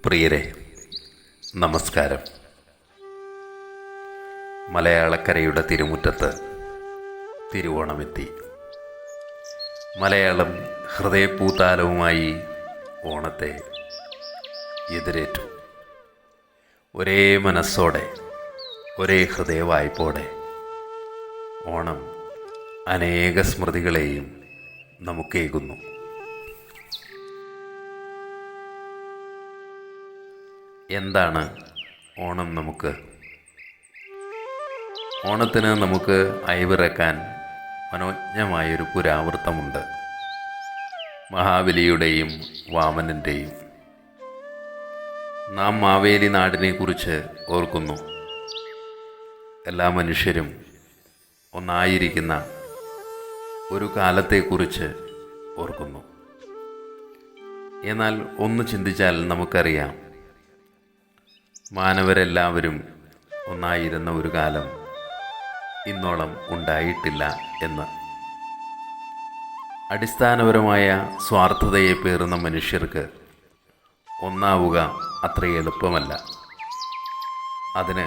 പ്രിയരെ, നമസ്കാരം. മലയാളക്കരയുടെ തിരുമുറ്റത്ത് തിരുവോണമെത്തി. മലയാളം ഹൃദയപൂത്താലവുമായി ഓണത്തെ എതിരേറ്റു. ഒരേ മനസ്സോടെ, ഒരേ ഹൃദയവായ്പോടെ ഓണം അനേക സ്മൃതികളെയും നമുക്കേകുന്നു. എന്താണ് ഓണം നമുക്ക്? ഓണത്തിന് നമുക്ക് അയവിറക്കാൻ മനോജ്ഞമായൊരു പുരാവൃത്തമുണ്ട്. മഹാബലിയുടെയും വാമനൻ്റെയും. നാം മാവേലി നാടിനെക്കുറിച്ച് ഓർക്കുന്നു. എല്ലാ മനുഷ്യരും ഒന്നായിരിക്കുന്ന ഒരു കാലത്തെക്കുറിച്ച് ഓർക്കുന്നു. എന്നാൽ ഒന്ന് ചിന്തിച്ചാൽ നമുക്കറിയാം, മാനവരെല്ലാവരും ഒന്നായിരുന്ന ഒരു കാലം ഇന്നോളം ഉണ്ടായിട്ടില്ല എന്ന്. അടിസ്ഥാനപരമായ സ്വാർത്ഥതയെ പേറുന്ന മനുഷ്യർക്ക് ഒന്നാവുക അത്ര എളുപ്പമല്ല. അതിന്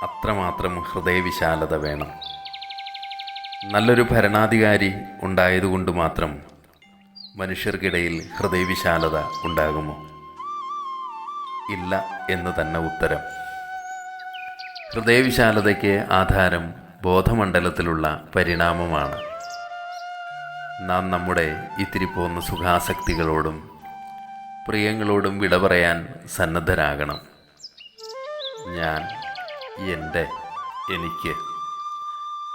അത്രമാത്രം ഹൃദയവിശാലത വേണം. നല്ലൊരു ഭരണാധികാരി ഉണ്ടായതുകൊണ്ട് മാത്രം മനുഷ്യർക്കിടയിൽ ഹൃദയവിശാലത ഉണ്ടാകുമോ? ഇല്ല എന്ന് തന്നെ ഉത്തരം. ഹൃദയവിശാലതയ്ക്ക് ആധാരം ബോധമണ്ഡലത്തിലുള്ള പരിണാമമാണ്. നാം നമ്മുടെ ഇത്തിരി പോന്ന സുഖാസക്തികളോടും പ്രിയങ്ങളോടും വിട പറയാൻ സന്നദ്ധരാകണം. ഞാൻ, എൻ്റെ, എനിക്ക്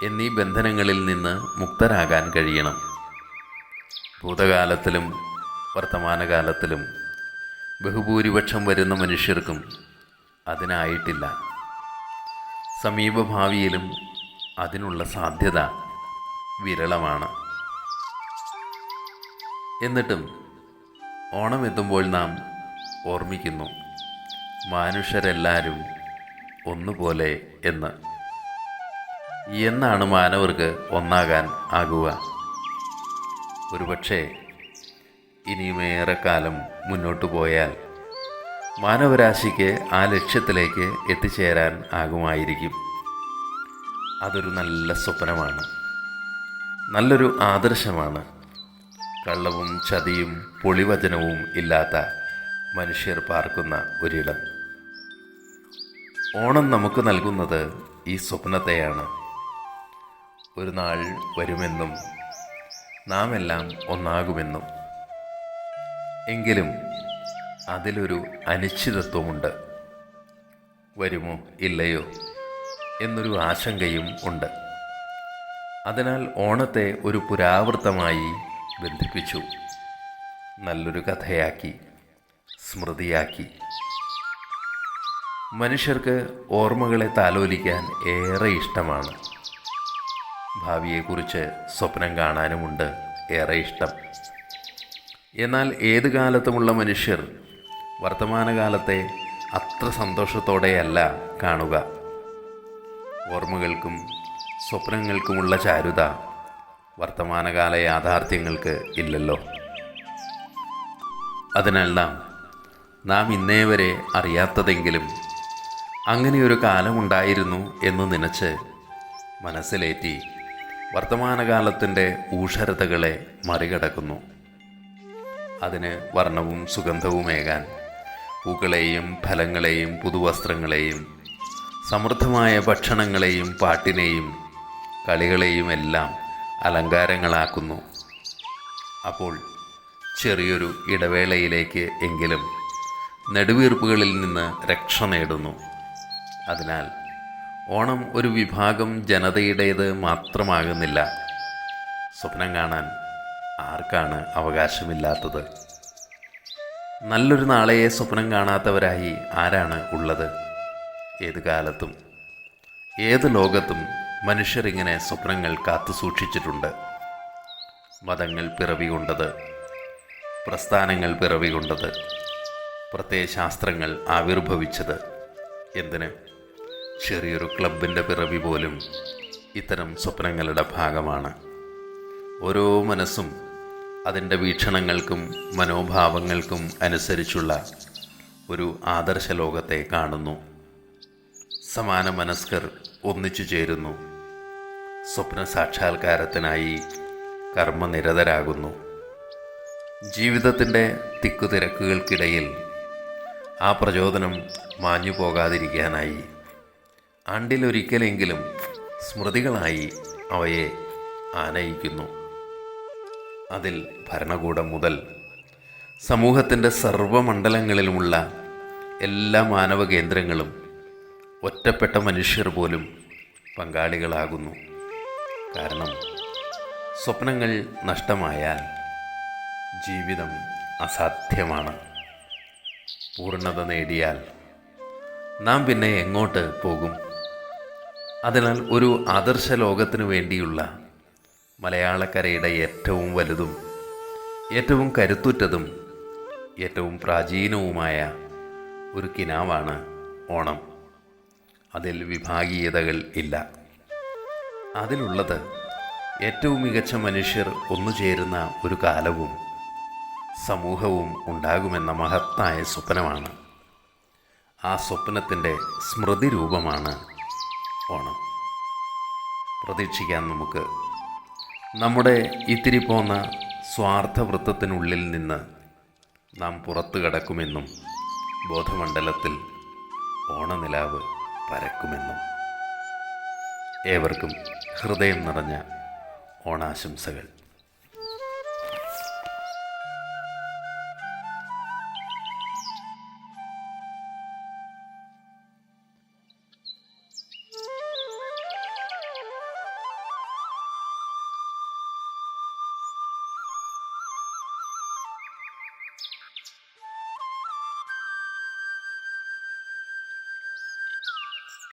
എന്നീ ബന്ധനങ്ങളിൽ നിന്ന് മുക്തരാകാൻ കഴിയണം. ഭൂതകാലത്തിലും വർത്തമാനകാലത്തിലും ബഹുഭൂരിപക്ഷം വരുന്ന മനുഷ്യർക്കും അതിനായിട്ടില്ല. സമീപഭാവിയിലും അതിനുള്ള സാധ്യത വിരളമാണ്. എന്നിട്ടും ഓണം എത്തുമ്പോൾ നാം ഓർമ്മിക്കുന്നു, മനുഷ്യരെല്ലാവരും ഒന്നുപോലെ എന്ന്. എന്നാണ് മാനവർക്ക് ഒന്നാകാൻ ആകുക? ഒരുപക്ഷെ ഇനിയുമേറെക്കാലം മുന്നോട്ടു പോയാൽ മാനവരാശിക്ക് ആ ലക്ഷ്യത്തിലേക്ക് എത്തിച്ചേരാൻ ആകുമായിരിക്കും. അതൊരു നല്ല സ്വപ്നമാണ്, നല്ലൊരു ആദർശമാണ്. കള്ളവും ചതിയും പൊളിവചനവും ഇല്ലാത്ത മനുഷ്യർ പാർക്കുന്ന ഒരിടം. ഓണം നമുക്ക് നൽകുന്നത് ഈ സ്വപ്നത്തെയാണ്. ഒരു നാൾ വരുമെന്നും നാം എല്ലാം ഒന്നാകുമെന്നും. എങ്കിലും അതിലൊരു അനിശ്ചിതത്വമുണ്ട്. വരുമോ ഇല്ലയോ എന്നൊരു ആശങ്കയും ഉണ്ട്. അതിനാൽ ഓണത്തെ ഒരു പുരാവൃത്തമായി ബന്ധിപ്പിച്ചു, നല്ലൊരു കഥയാക്കി, സ്മൃതിയാക്കി. മനുഷ്യർക്ക് ഓർമ്മകളെ താലോലിക്കാൻ ഏറെ ഇഷ്ടമാണ്. ഭാവിയെക്കുറിച്ച് സ്വപ്നം കാണാനുമുണ്ട് ഏറെ ഇഷ്ടം. എന്നാൽ ഏത് കാലത്തുമുള്ള മനുഷ്യർ വർത്തമാനകാലത്തെ അത്ര സന്തോഷത്തോടെയല്ല കാണുക. ഓർമ്മകൾക്കും സ്വപ്നങ്ങൾക്കുമുള്ള ചാരുത വർത്തമാനകാല യാഥാർത്ഥ്യങ്ങൾക്ക് ഇല്ലല്ലോ. അതിനാൽ നാം ഇന്നേ വരെ അറിയാത്തതെങ്കിലും അങ്ങനെയൊരു കാലമുണ്ടായിരുന്നു എന്ന് നനച്ച് മനസ്സിലേറ്റി വർത്തമാനകാലത്തിൻ്റെ ഊഷരതകളെ മറികടക്കുന്നു. അതിന് വർണ്ണവും സുഗന്ധവുമേകാൻ പൂക്കളെയും ഫലങ്ങളെയും പുതുവസ്ത്രങ്ങളെയും സമൃദ്ധമായ ഭക്ഷണങ്ങളെയും പാട്ടിനെയും കളികളെയും എല്ലാം അലങ്കാരങ്ങളാക്കുന്നു. അപ്പോൾ ചെറിയൊരു ഇടവേളയിലേക്ക് എങ്കിലും നെടുവീർപ്പുകളിൽ നിന്ന് രക്ഷ നേടുന്നു. അതിനാൽ ഓണം ഒരു വിഭാഗം ജനതയുടേത് മാത്രമാകുന്നില്ല. സ്വപ്നം കാണാൻ ആർക്കാണ് അവകാശമില്ലാത്തത്? നല്ലൊരു നാളെയെ സ്വപ്നം കാണാത്തവരായി ആരാണ് ഉള്ളത്? ഏത് കാലത്തും ഏത് ലോകത്തും മനുഷ്യരിങ്ങനെ സ്വപ്നങ്ങൾ കാത്തു സൂക്ഷിച്ചിട്ടുണ്ട്. മതങ്ങൾ പിറവികൊണ്ടത്, പ്രസ്ഥാനങ്ങൾ പിറവികൊണ്ടത്, പ്രത്യയശാസ്ത്രങ്ങൾ ആവിർഭവിച്ചത് എന്തിന്? ചെറിയൊരു ക്ലബിൻ്റെ പിറവി പോലും ഇത്തരം സ്വപ്നങ്ങളുടെ ഭാഗമാണ്. ഓരോ മനസ്സും അതിൻ്റെ വീക്ഷണങ്ങൾക്കും മനോഭാവങ്ങൾക്കും അനുസരിച്ചുള്ള ഒരു ആദർശ ലോകത്തെ കാണുന്നു. സമാന മനസ്കർ ഒന്നിച്ചു ചേരുന്നു. സ്വപ്ന സാക്ഷാത്കാരത്തിനായി കർമ്മനിരതരാകുന്നു. ജീവിതത്തിൻ്റെ തിക്കുതിരക്കുകൾക്കിടയിൽ ആ പ്രചോദനം മാഞ്ഞു പോകാതിരിക്കാനായി ആണ്ടിലൊരിക്കലെങ്കിലും സ്മൃതികളായി അവയെ ആനയിക്കുന്നു. അതിൽ ഭരണകൂടം മുതൽ സമൂഹത്തിൻ്റെ സർവ്വമണ്ഡലങ്ങളിലുമുള്ള എല്ലാ മാനവ കേന്ദ്രങ്ങളും ഒറ്റപ്പെട്ട മനുഷ്യർ പോലും പങ്കാളികളാകുന്നു. കാരണം സ്വപ്നങ്ങൾ നഷ്ടമായാൽ ജീവിതം അസാധ്യമാണ്. പൂർണ്ണത നേടിയാൽ നാം പിന്നെ എങ്ങോട്ട് പോകും? അതിനാൽ ഒരു ആദർശ ലോകത്തിനു വേണ്ടിയുള്ള മലയാളക്കരയുടെ ഏറ്റവും വലുതും ഏറ്റവും കരുത്തുറ്റതും ഏറ്റവും പ്രാചീനവുമായ ഒരു കിനാവാണ് ഓണം. അതിൽ വിഭാഗീയതകൾ ഇല്ല. അതിലുള്ളത് ഏറ്റവും മികച്ച മനുഷ്യർ ഒന്നുചേരുന്ന ഒരു കാലവും സമൂഹവും ഉണ്ടാകുമെന്ന മഹത്തായ സ്വപ്നമാണ്. ആ സ്വപ്നത്തിൻ്റെ സ്മൃതി രൂപമാണ് ഓണം. പ്രതീക്ഷിക്കാം നമുക്ക്. നമ്മുടെ ഇത്തിരി പോന്ന സ്വാർത്ഥവൃത്തത്തിനുള്ളിൽ നിന്ന് നാം പുറത്തു കടക്കുമെന്നും ബോധമണ്ഡലത്തിൽ ഓണനിലാവ് പരക്കുമെന്നും. ഏവർക്കും ഹൃദയം നിറഞ്ഞ ഓണാശംസകൾ.